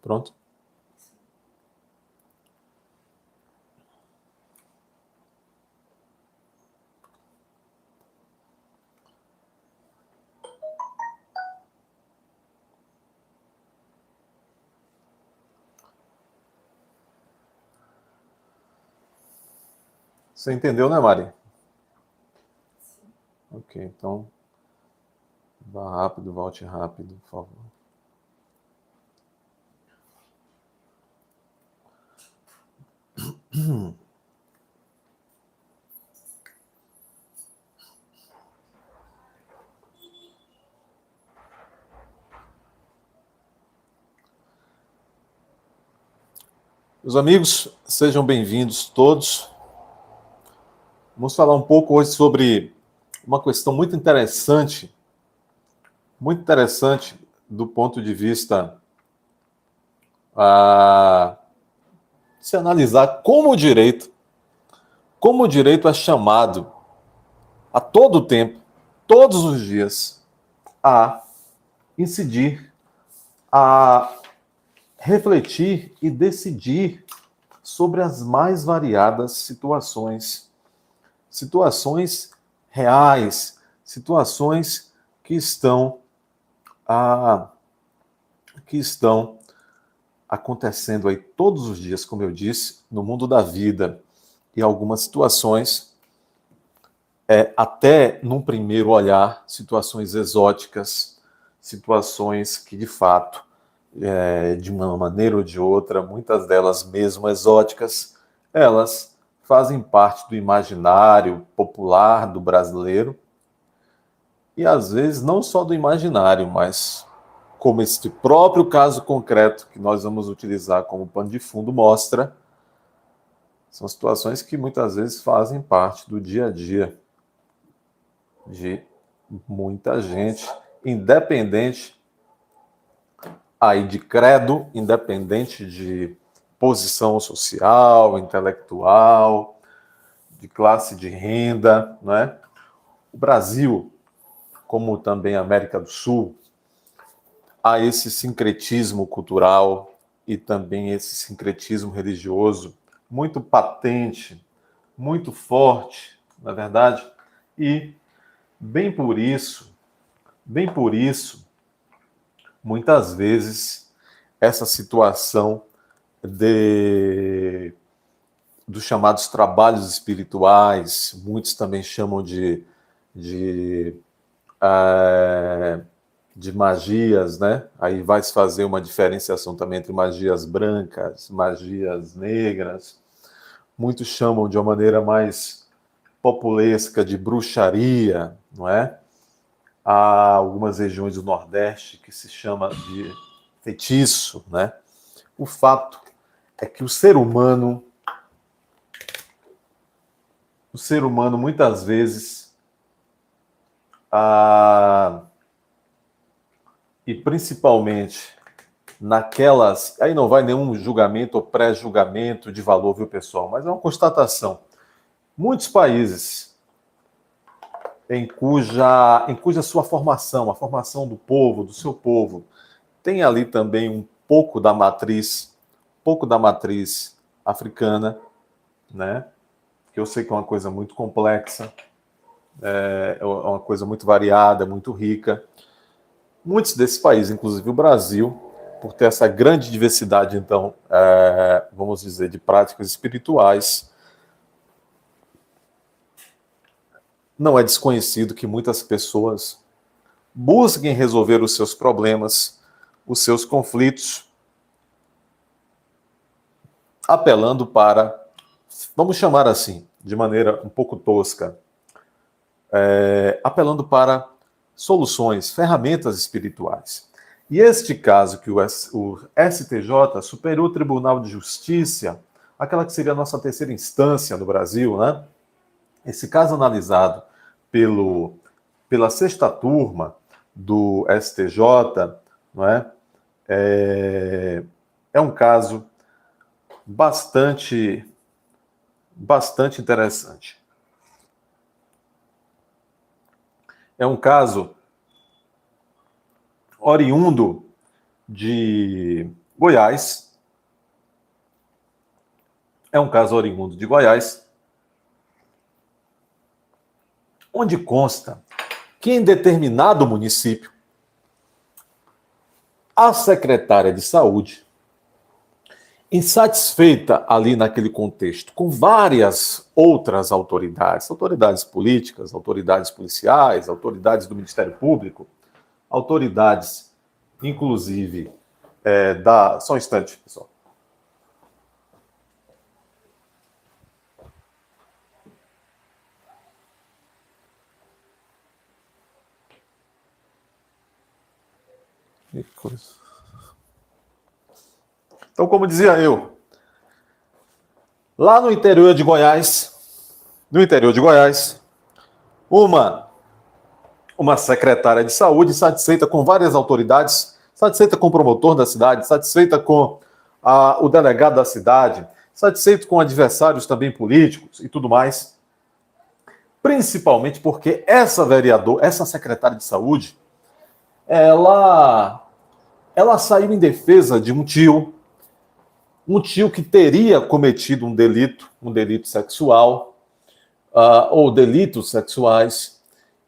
Pronto. Você entendeu, né, Mari? Ok, então vá rápido, volte rápido, por favor. Meus amigos, sejam bem-vindos todos. Vamos falar um pouco hoje sobre uma questão muito interessante do ponto de vista de se analisar como o direito é chamado a todo tempo, todos os dias, a incidir, a refletir e decidir sobre as mais variadas situações reais, situações que estão acontecendo aí todos os dias, como eu disse, no mundo da vida. E algumas situações, até num primeiro olhar, situações exóticas, situações que, de fato, de uma maneira ou de outra, muitas delas mesmo exóticas, elas fazem parte do imaginário popular do brasileiro, e às vezes não só do imaginário, mas como este próprio caso concreto que nós vamos utilizar como pano de fundo mostra, são situações que muitas vezes fazem parte do dia a dia de muita gente, independente aí de credo, independente de posição social, intelectual, de classe de renda, não é? O Brasil, como também a América do Sul, há esse sincretismo cultural e também esse sincretismo religioso muito patente, muito forte, na verdade, e bem por isso, muitas vezes essa situação dos chamados trabalhos espirituais, muitos também chamam de, de magias, né? Aí vai se fazer uma diferenciação também entre magias brancas, magias negras. Muitos chamam de uma maneira mais populesca de bruxaria, não é? Há algumas regiões do Nordeste que se chama de feitiço, né? O fato é que o ser humano muitas vezes, e principalmente naquelas, aí não vai nenhum julgamento ou pré-julgamento de valor, viu, pessoal? Mas é uma constatação. Muitos países em cuja sua formação, a formação do povo, do seu povo, tem ali também um pouco da matriz africana, né? Que eu sei que é uma coisa muito complexa, é uma coisa muito variada, muito rica. Muitos desses países, inclusive o Brasil, por ter essa grande diversidade, então, vamos dizer, de práticas espirituais, não é desconhecido que muitas pessoas busquem resolver os seus problemas, os seus conflitos, apelando para, vamos chamar assim, de maneira um pouco tosca, apelando para soluções, ferramentas espirituais. E este caso que o STJ, Superior Tribunal de Justiça, aquela que seria a nossa terceira instância no Brasil, né? Esse caso analisado pela sexta turma do STJ, não é? É um caso bastante interessante. É um caso oriundo Goiás. É um caso oriundo de Goiás, onde consta que em determinado município, a secretária de saúde, insatisfeita ali naquele contexto com várias outras autoridades, autoridades políticas, autoridades policiais, autoridades do Ministério Público, autoridades, inclusive, Só um instante, pessoal. Que coisa. Então, como dizia eu, lá no interior de Goiás, uma secretária de saúde satisfeita com várias autoridades, satisfeita com o promotor da cidade, satisfeita com o delegado da cidade, satisfeito com adversários também políticos e tudo mais, principalmente porque essa secretária de saúde, ela saiu em defesa de um tio que teria cometido um delito sexual, ou delitos sexuais,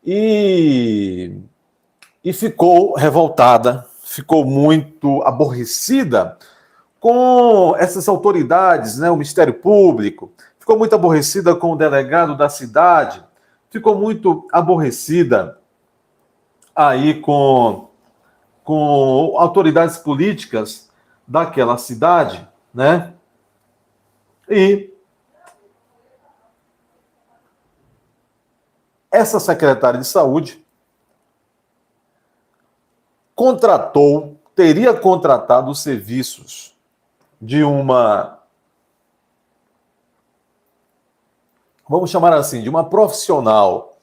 e ficou revoltada, ficou muito aborrecida com essas autoridades, né, o Ministério Público, ficou muito aborrecida com o delegado da cidade, ficou muito aborrecida aí com autoridades políticas daquela cidade, né? E essa secretária de saúde teria contratado os serviços de vamos chamar assim, de uma profissional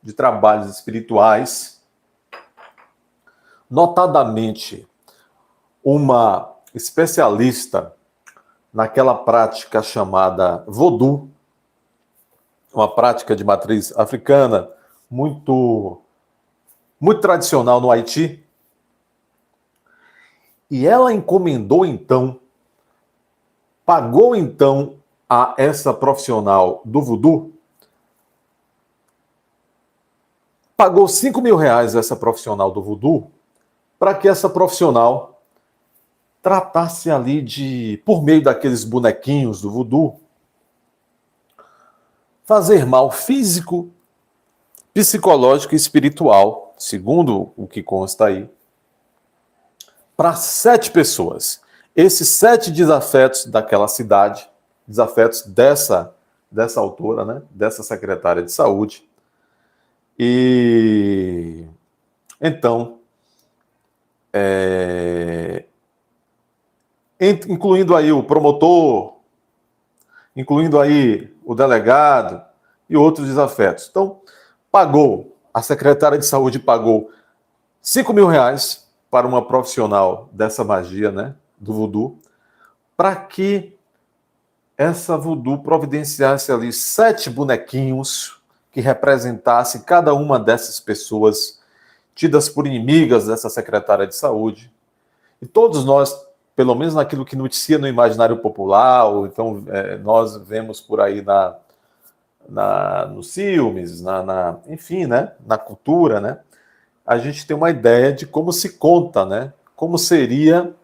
de trabalhos espirituais, notadamente uma especialista naquela prática chamada Vodou, uma prática de matriz africana muito tradicional no Haiti. E ela pagou então a essa profissional do Vodou, pagou R$5.000 essa profissional do Vodou, para que essa profissional tratasse ali por meio daqueles bonequinhos do Vodou, fazer mal físico, psicológico e espiritual, segundo o que consta aí, para 7 pessoas. Esses 7 desafetos daquela cidade, desafetos dessa autora, né, dessa secretária de saúde. E então, incluindo aí o promotor, incluindo aí o delegado e outros desafetos. Então, a secretária de saúde pagou R$5.000 para uma profissional dessa magia, né, do Vodou, para que essa Vodou providenciasse ali 7 bonequinhos que representassem cada uma dessas pessoas tidas por inimigas dessa secretária de saúde. E todos nós, pelo menos naquilo que noticia no imaginário popular, ou então nós vemos por aí nos filmes, enfim, né, na cultura, né, a gente tem uma ideia de como se conta, né, como seria,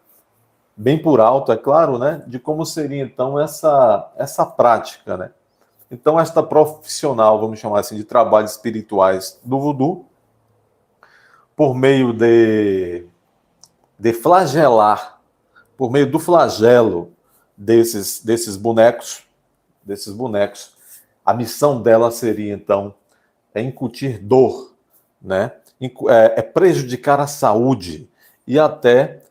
bem por alto, é claro, né, de como seria, então, essa prática, né. Então, esta profissional, vamos chamar assim, de trabalhos espirituais do Vodou, por meio de flagelar, por meio do flagelo desses bonecos, a missão dela seria, então, incutir dor, né? Prejudicar a saúde e até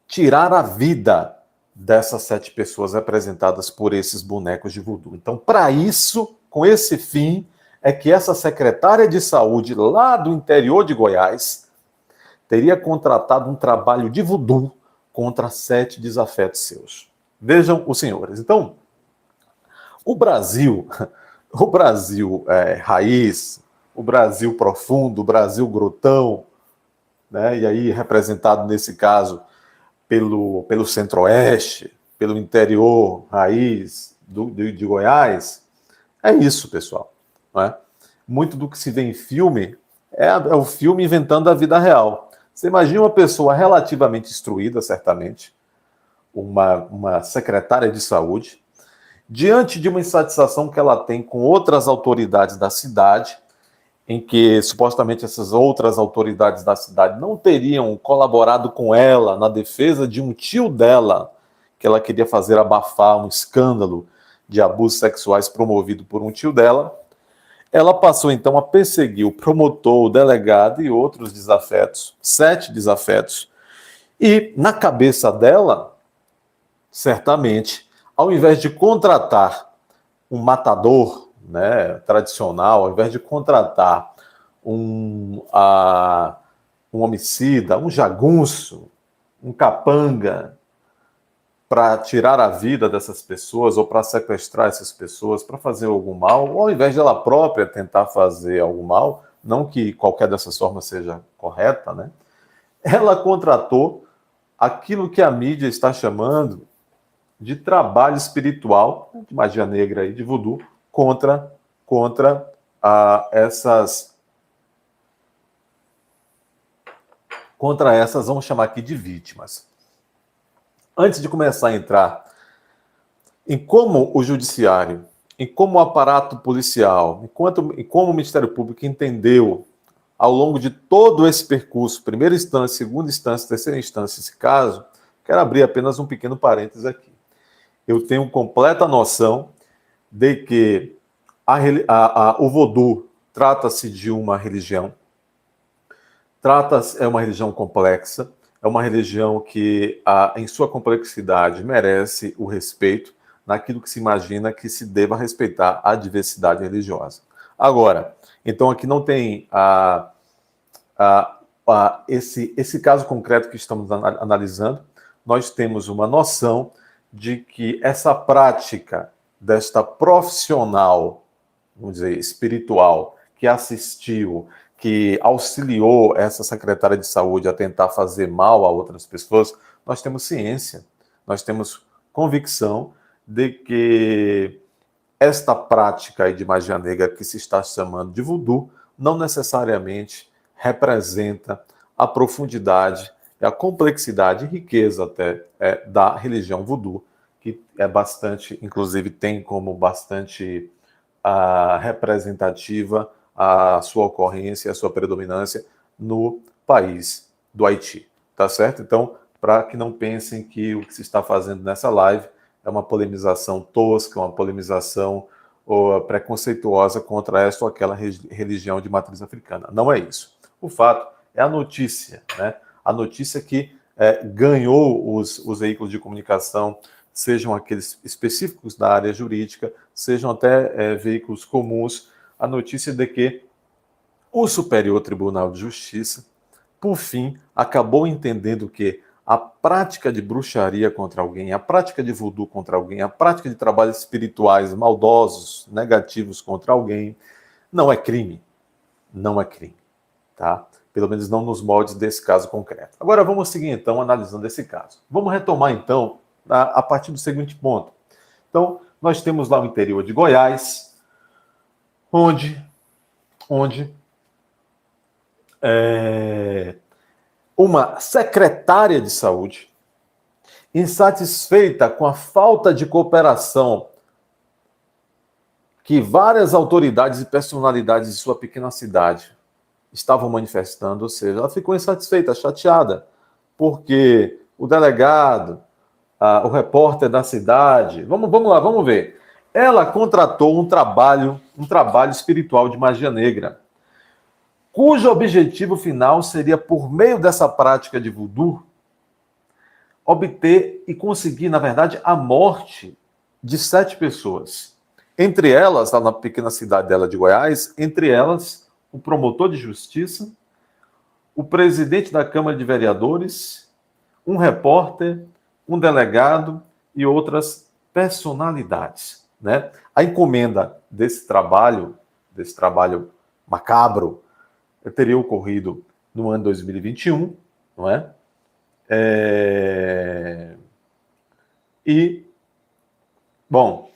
tirar a vida dessas 7 pessoas representadas por esses bonecos de Vodou. Então, para isso, com esse fim, é que essa secretária de saúde lá do interior de Goiás teria contratado um trabalho de Vodou contra 7 desafetos seus. Vejam os senhores. Então, o Brasil raiz, o Brasil profundo, o Brasil grotão, né? E aí representado nesse caso pelo centro-oeste, pelo interior raiz de Goiás. É isso, pessoal. Não é? Muito do que se vê em filme é o filme inventando a vida real. Você imagina uma pessoa relativamente instruída, certamente, uma secretária de saúde, diante de uma insatisfação que ela tem com outras autoridades da cidade, em que supostamente essas outras autoridades da cidade não teriam colaborado com ela na defesa de um tio dela, que ela queria fazer abafar um escândalo de abusos sexuais promovido por um tio dela. Ela passou então a perseguir o promotor, o delegado e outros desafetos, 7 desafetos. E na cabeça dela, certamente, ao invés de contratar um matador, né, tradicional, ao invés de contratar um homicida, um jagunço, um capanga, para tirar a vida dessas pessoas ou para sequestrar essas pessoas, para fazer algum mal, ou ao invés de ela própria tentar fazer algum mal, não que qualquer dessas formas seja correta, né? Ela contratou aquilo que a mídia está chamando de trabalho espiritual, de magia negra e de voodoo, contra essas, vamos chamar aqui de vítimas. Antes de começar a entrar em como o judiciário, em como o aparato policial, em como o Ministério Público entendeu ao longo de todo esse percurso, primeira instância, segunda instância, terceira instância, esse caso, quero abrir apenas um pequeno parênteses aqui. Eu tenho completa noção de que o voodoo trata-se de uma religião, é uma religião complexa, é uma religião que, em sua complexidade, merece o respeito naquilo que se imagina que se deva respeitar a diversidade religiosa. Agora, então aqui não tem esse caso concreto que estamos analisando, nós temos uma noção de que essa prática desta profissional, vamos dizer, espiritual, que assistiu, que auxiliou essa secretária de saúde a tentar fazer mal a outras pessoas, nós temos ciência, nós temos convicção de que esta prática aí de magia negra que se está chamando de voodoo não necessariamente representa a profundidade, a complexidade e riqueza até da religião voodoo, que é bastante, inclusive tem como bastante representativa a sua ocorrência, a sua predominância no país do Haiti, tá certo? Então, para que não pensem que o que se está fazendo nessa live é uma polemização tosca, uma polemização preconceituosa contra esta ou aquela religião de matriz africana. Não é isso. O fato é a notícia, né? A notícia que ganhou os veículos de comunicação, sejam aqueles específicos da área jurídica, sejam até veículos comuns, a notícia de que o Superior Tribunal de Justiça, por fim, acabou entendendo que a prática de bruxaria contra alguém, a prática de voodoo contra alguém, a prática de trabalhos espirituais maldosos, negativos contra alguém, não é crime. Não é crime, tá? Pelo menos não nos moldes desse caso concreto. Agora vamos seguir, então, analisando esse caso. Vamos retomar, então, a partir do seguinte ponto. Então, nós temos lá o interior de Goiás, onde uma secretária de saúde, insatisfeita com a falta de cooperação que várias autoridades e personalidades de sua pequena cidade estavam manifestando, ou seja, ela ficou insatisfeita, chateada, porque o delegado, o repórter da cidade, vamos lá, vamos ver. Ela contratou um trabalho espiritual de magia negra, cujo objetivo final seria, por meio dessa prática de voodoo, obter e conseguir, na verdade, a morte de 7 pessoas. Entre elas, lá na pequena cidade dela de Goiás, entre elas, o promotor de justiça, o presidente da Câmara de Vereadores, um repórter, um delegado e outras personalidades, né? A encomenda desse trabalho macabro, teria ocorrido no ano 2021, não é? E, bom,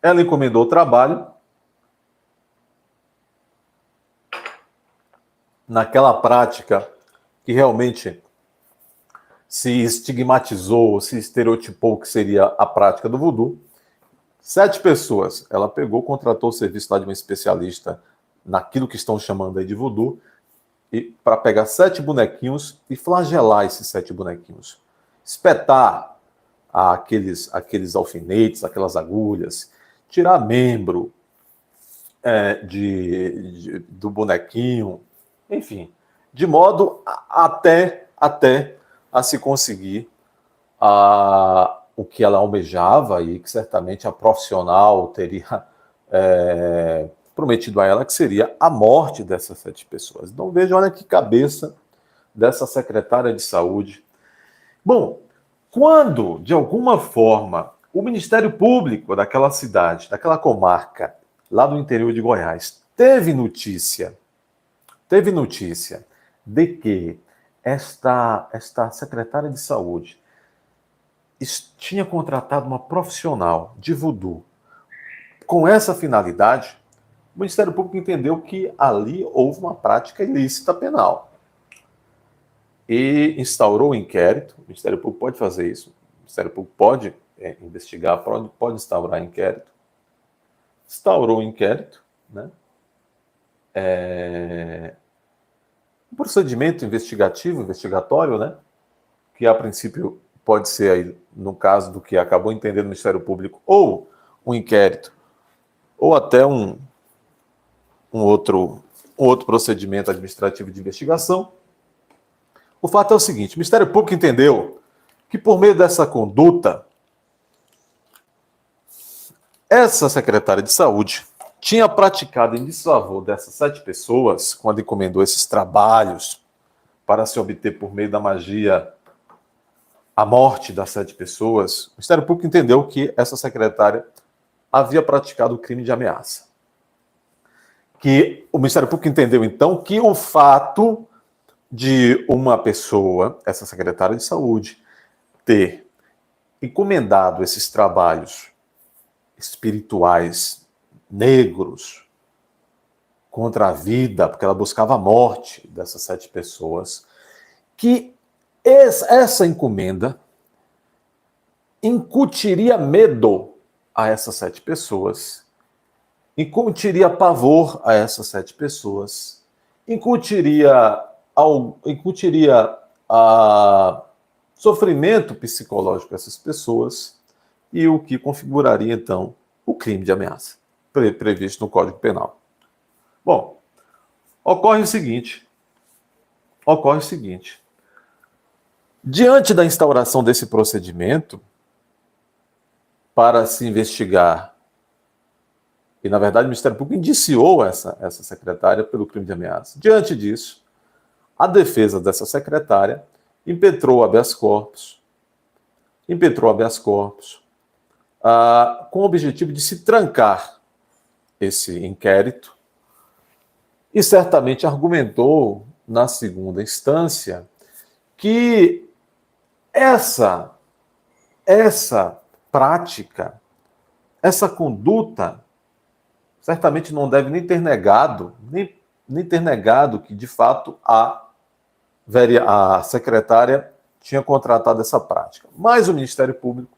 ela encomendou o trabalho naquela prática que realmente se estigmatizou, se estereotipou que seria a prática do voodoo. 7 pessoas. Ela pegou, contratou o serviço lá de uma especialista naquilo que estão chamando aí de voodoo, e para pegar 7 bonequinhos e flagelar esses 7 bonequinhos. Espetar aqueles alfinetes, aquelas agulhas, tirar membro do bonequinho, enfim, de modo até a se conseguir o que ela almejava e que certamente a profissional teria prometido a ela, que seria a morte dessas 7 pessoas. Então veja, olha que cabeça dessa secretária de saúde. Bom, quando, de alguma forma, o Ministério Público daquela cidade, daquela comarca, lá do interior de Goiás, teve notícia de que esta secretária de saúde tinha contratado uma profissional de voodoo com essa finalidade, o Ministério Público entendeu que ali houve uma prática ilícita penal e instaurou um inquérito. O Ministério Público pode fazer isso, o Ministério Público pode investigar, pode instaurar inquérito. Instaurou um inquérito, né? Um procedimento investigatório, né? Que a princípio pode ser, aí, no caso do que acabou entendendo o Ministério Público, ou um inquérito, ou até um outro procedimento administrativo de investigação. O fato é o seguinte: o Ministério Público entendeu que, por meio dessa conduta, essa secretária de saúde tinha praticado em desfavor dessas 7 pessoas, quando encomendou esses trabalhos para se obter por meio da magia a morte das 7 pessoas. O Ministério Público entendeu que essa secretária havia praticado o crime de ameaça. Que o Ministério Público entendeu, então, que o fato de uma pessoa, essa secretária de saúde, ter encomendado esses trabalhos espirituais negros contra a vida, porque ela buscava a morte dessas 7 pessoas, que essa encomenda incutiria medo a essas 7 pessoas, incutiria pavor a essas 7 pessoas, incutiria sofrimento psicológico a essas pessoas, e o que configuraria, então, o crime de ameaça, previsto no Código Penal. Bom, ocorre o seguinte, diante da instauração desse procedimento, para se investigar, e na verdade o Ministério Público indiciou essa secretária pelo crime de ameaça. Diante disso, a defesa dessa secretária impetrou habeas corpus, com o objetivo de se trancar esse inquérito, e certamente argumentou na segunda instância que essa prática, essa conduta, certamente não deve nem ter negado que, de fato, a secretária tinha contratado essa prática. Mas o Ministério Público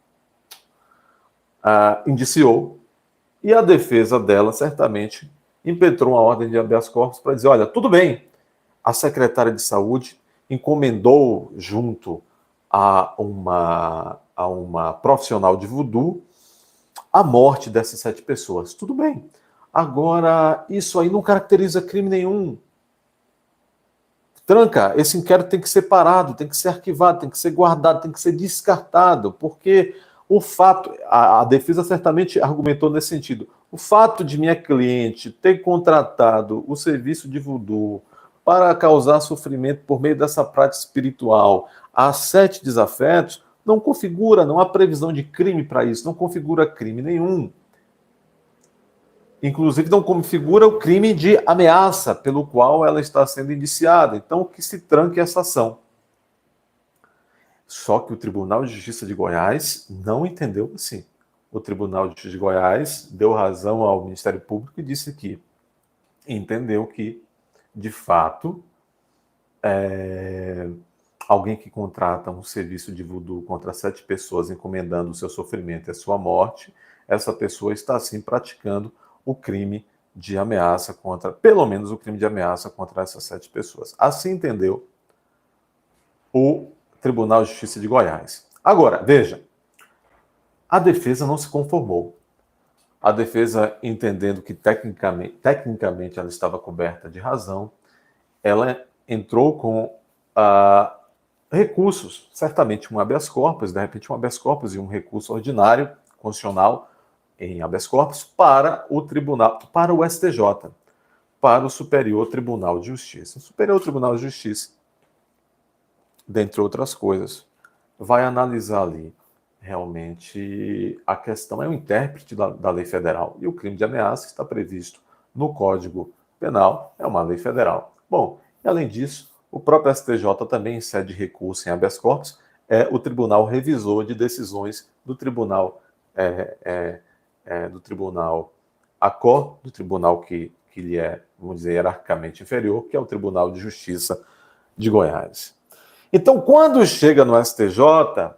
indiciou, e a defesa dela certamente impetrou uma ordem de habeas corpus para dizer: olha, tudo bem, a secretária de saúde encomendou junto a uma profissional de voodoo a morte dessas 7 pessoas. Tudo bem. Agora, isso aí não caracteriza crime nenhum. Tranca, esse inquérito tem que ser parado, tem que ser arquivado, tem que ser guardado, tem que ser descartado, porque o fato, a defesa certamente argumentou nesse sentido, o fato de minha cliente ter contratado o serviço de voodoo para causar sofrimento por meio dessa prática espiritual a 7 desafetos, não configura, não há previsão de crime para isso, não configura crime nenhum. inclusive não configura o crime de ameaça pelo qual ela está sendo indiciada. Então, que se tranque essa ação. Só que o Tribunal de Justiça de Goiás não entendeu assim. O Tribunal de Justiça de Goiás deu razão ao Ministério Público e disse que entendeu que, de fato, alguém que contrata um serviço de voodoo contra 7 pessoas, encomendando o seu sofrimento e a sua morte, essa pessoa está, sim, praticando o crime de ameaça contra, pelo menos o crime de ameaça contra essas 7 pessoas. Assim entendeu o Tribunal de Justiça de Goiás. Agora, veja, a defesa não se conformou. A defesa, entendendo que tecnicamente ela estava coberta de razão, ela entrou com recursos, certamente um habeas corpus, de repente um habeas corpus e um recurso ordinário, constitucional, em habeas corpus, para o tribunal, para o STJ, para o Superior Tribunal de Justiça. O Superior Tribunal de Justiça, dentre outras coisas, vai analisar ali realmente a questão, é um intérprete da lei federal, e o crime de ameaça está previsto no Código Penal, é uma lei federal. Bom, e além disso, o próprio STJ também cede recurso em habeas corpus, é o tribunal revisor de decisões do tribunal ACOR, do tribunal que lhe é, vamos dizer, hierarquicamente inferior, que é o Tribunal de Justiça de Goiás. Então, quando chega no STJ,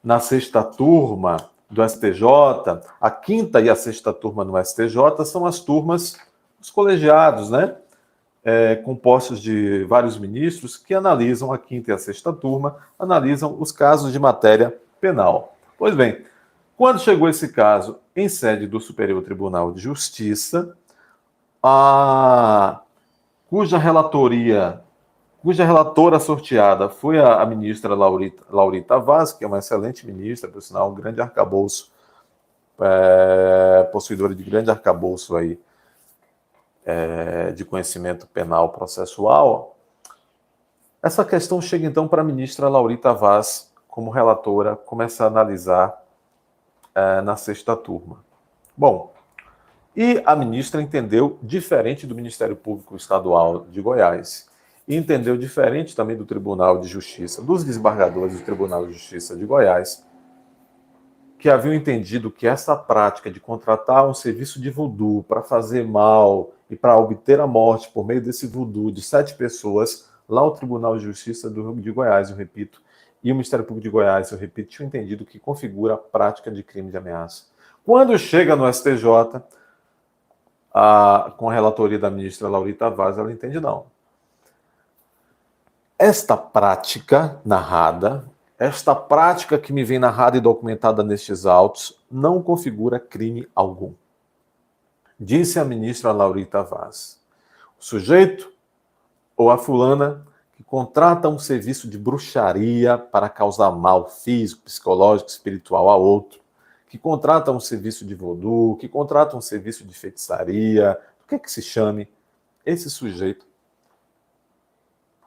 na sexta turma do STJ, a quinta e a sexta turma no STJ são as turmas, os colegiados, né? Compostos de vários ministros que analisam, a quinta e a sexta turma, analisam os casos de matéria penal. Pois bem, quando chegou esse caso em sede do Superior Tribunal de Justiça, cuja relatora sorteada foi a ministra Laurita Vaz, que é uma excelente ministra, por sinal, um grande arcabouço, possuidora de grande arcabouço aí, de conhecimento penal processual. Essa questão chega então para a ministra Laurita Vaz, como relatora, começa a analisar na sexta turma. Bom, e a ministra entendeu diferente do Ministério Público Estadual de Goiás, e entendeu diferente também do Tribunal de Justiça, dos desembargadores do Tribunal de Justiça de Goiás, que haviam entendido que essa prática de contratar um serviço de voodoo para fazer mal e para obter a morte por meio desse voodoo de 7 pessoas, lá o Tribunal de Justiça de Goiás, eu repito, e o Ministério Público de Goiás, eu repito, tinham entendido que configura a prática de crime de ameaça. Quando chega no STJ, com a relatoria da ministra Laurita Vaz, ela entende não. Esta prática narrada, esta prática que me vem narrada e documentada nestes autos, não configura crime algum. Disse a ministra Laurita Vaz. O sujeito ou a fulana que contrata um serviço de bruxaria para causar mal físico, psicológico, espiritual a outro, que contrata um serviço de voodoo, que contrata um serviço de feitiçaria, o que se chame, esse sujeito,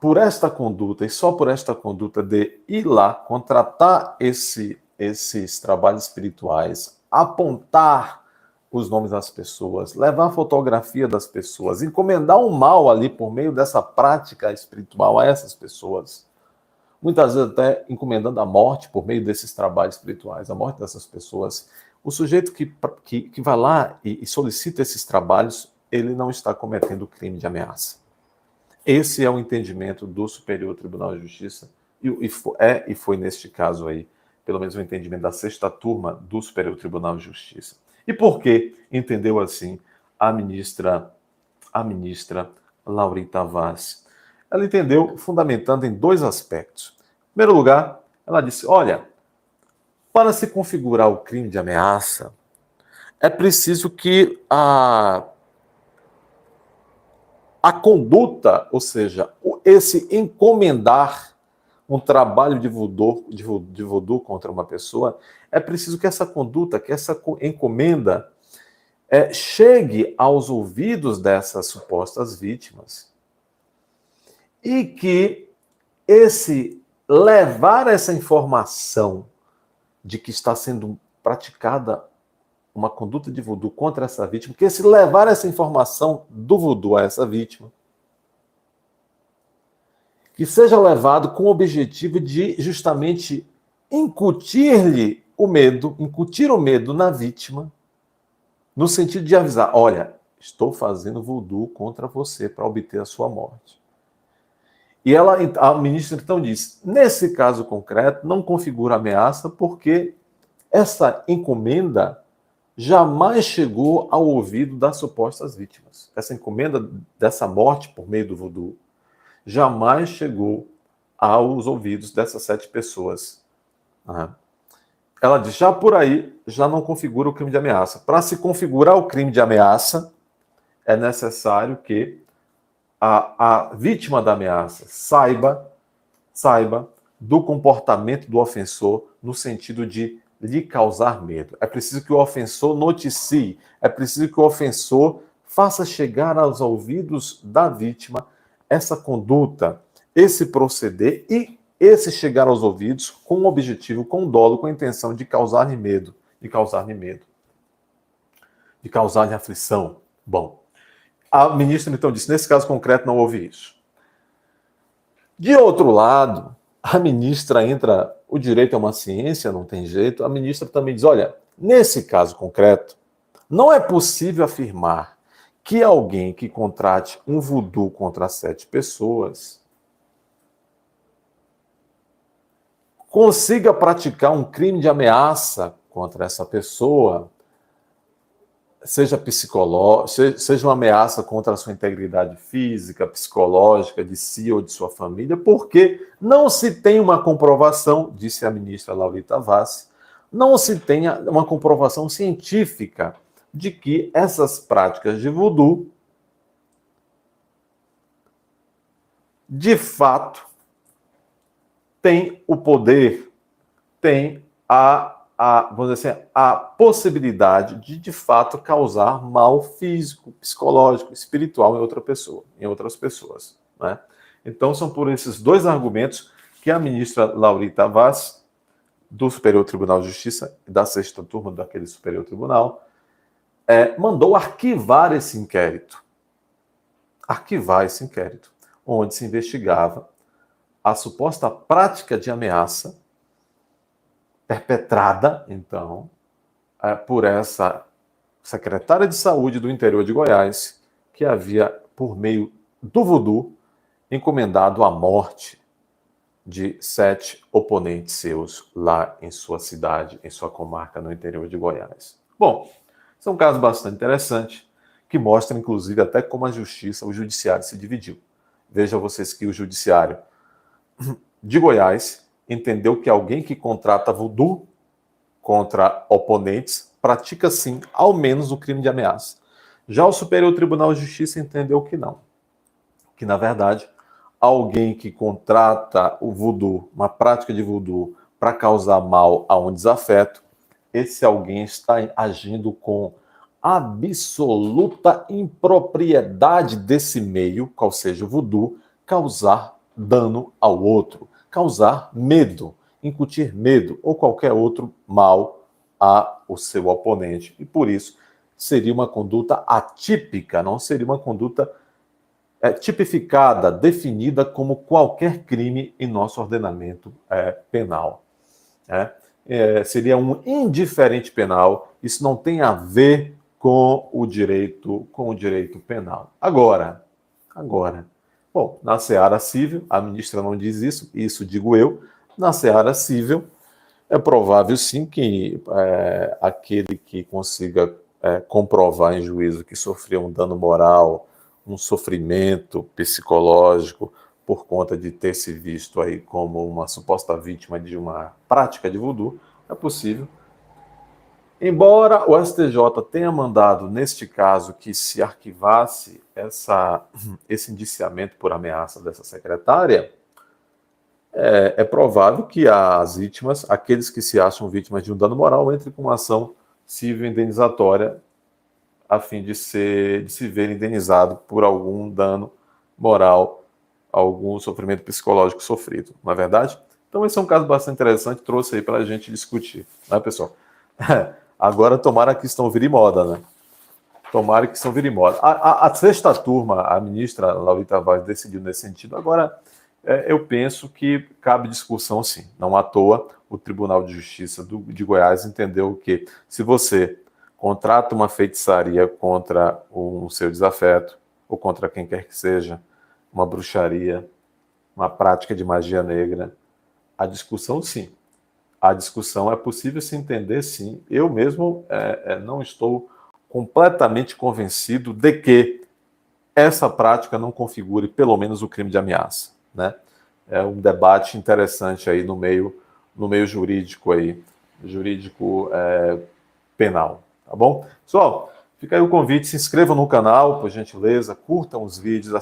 por esta conduta, e só por esta conduta de ir lá, contratar esses trabalhos espirituais, apontar os nomes das pessoas, levar a fotografia das pessoas, encomendar um mal ali por meio dessa prática espiritual a essas pessoas, muitas vezes até encomendando a morte por meio desses trabalhos espirituais, a morte dessas pessoas. O sujeito que vai lá e solicita esses trabalhos, ele não está cometendo crime de ameaça. Esse é o entendimento do Superior Tribunal de Justiça, e foi neste caso aí, pelo menos o entendimento da sexta turma do Superior Tribunal de Justiça. E por que entendeu assim a ministra Laurita Vaz? Ela entendeu fundamentando em 2 aspectos. Em primeiro lugar, ela disse, olha, para se configurar o crime de ameaça, é preciso que a conduta, ou seja, esse encomendar um trabalho de voodoo contra uma pessoa, é preciso que essa conduta, que essa encomenda chegue aos ouvidos dessas supostas vítimas e que levar essa informação de que está sendo praticada uma conduta de voodoo contra essa vítima, que se levar essa informação do voodoo a essa vítima, que seja levado com o objetivo de justamente incutir-lhe o medo, incutir o medo na vítima, no sentido de avisar, olha, estou fazendo voodoo contra você para obter a sua morte. E a ministra então diz, nesse caso concreto, não configura ameaça porque essa encomenda jamais chegou ao ouvido das supostas vítimas. Essa encomenda dessa morte por meio do voodoo jamais chegou aos ouvidos dessas 7 pessoas. Ela diz, já por aí, já não configura o crime de ameaça. Para se configurar o crime de ameaça, é necessário que a vítima da ameaça saiba do comportamento do ofensor no sentido de lhe causar medo. É preciso que o ofensor noticie, é preciso que o ofensor faça chegar aos ouvidos da vítima essa conduta, esse proceder e esse chegar aos ouvidos com um objetivo, com dolo, com a intenção de causar-lhe medo, de causar-lhe aflição. Bom, a ministra então disse, nesse caso concreto não houve isso. De outro lado, a ministra entra, o direito é uma ciência, não tem jeito, a ministra também diz, olha, nesse caso concreto, não é possível afirmar que alguém que contrate um voodoo contra 7 pessoas consiga praticar um crime de ameaça contra essa pessoa, seja uma ameaça contra a sua integridade física, psicológica, de si ou de sua família, porque não se tem uma comprovação, disse a ministra Laurita Vaz, não se tem uma comprovação científica de que essas práticas de voodoo, de fato, têm o poder, têm vamos dizer assim, a possibilidade de fato, causar mal físico, psicológico, espiritual em outras pessoas. Né? Então, são por esses 2 argumentos que a ministra Laurita Vaz, do Superior Tribunal de Justiça, da 6ª turma daquele Superior Tribunal, mandou arquivar esse inquérito. Onde se investigava a suposta prática de ameaça perpetrada, então, por essa secretária de saúde do interior de Goiás, que havia, por meio do voodoo, encomendado a morte de 7 oponentes seus lá em sua cidade, em sua comarca, no interior de Goiás. Bom, esse é um caso bastante interessante, que mostra, inclusive, até como o judiciário se dividiu. Vejam vocês que o judiciário de Goiás entendeu que alguém que contrata voodoo contra oponentes pratica, sim, ao menos o crime de ameaça. Já o Superior Tribunal de Justiça entendeu que não. Que, na verdade, alguém que contrata o voodoo, uma prática de voodoo, para causar mal a um desafeto, esse alguém está agindo com absoluta impropriedade desse meio, qual seja o voodoo, causar dano ao outro, causar medo, incutir medo ou qualquer outro mal ao seu oponente. E por isso seria uma conduta atípica, não seria uma conduta tipificada, definida como qualquer crime em nosso ordenamento penal. Seria um indiferente penal, isso não tem a ver com o direito penal. Agora, bom, na seara civil, a ministra não diz isso digo eu, na seara civil, é provável sim que aquele que consiga comprovar em juízo que sofreu um dano moral, um sofrimento psicológico por conta de ter se visto aí como uma suposta vítima de uma prática de voodoo, é possível. Embora o STJ tenha mandado, neste caso, que se arquivasse esse indiciamento por ameaça dessa secretária, é provável que as vítimas, aqueles que se acham vítimas de um dano moral, entrem com uma ação civil indenizatória a fim de se ver indenizado por algum dano moral, algum sofrimento psicológico sofrido, não é verdade? Então esse é um caso bastante interessante, trouxe aí para a gente discutir, né, pessoal? Agora, tomara que isso não vire moda, né? Tomara que isso não vire moda. A sexta turma, a ministra Laurita Vaz decidiu nesse sentido. Agora, eu penso que cabe discussão, sim. Não à toa, o Tribunal de Justiça de Goiás entendeu que se você contrata uma feitiçaria contra o seu desafeto, ou contra quem quer que seja, uma bruxaria, uma prática de magia negra, a discussão, sim. A discussão é possível se entender, sim. Eu mesmo não estou completamente convencido de que essa prática não configure pelo menos o crime de ameaça, né? É um debate interessante aí no meio jurídico aí, jurídico penal, tá bom? Pessoal, fica aí o convite, se inscrevam no canal, por gentileza, curtam os vídeos,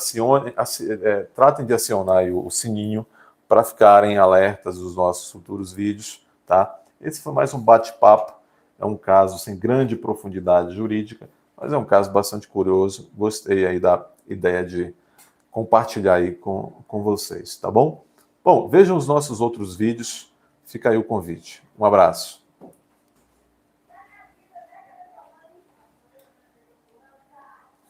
tratem de acionar aí o sininho para ficarem alertas dos nossos futuros vídeos, tá? Esse foi mais um bate-papo, é um caso sem grande profundidade jurídica, mas é um caso bastante curioso. Gostei aí da ideia de compartilhar aí com vocês, tá bom? Bom, vejam os nossos outros vídeos, fica aí o convite. Um abraço.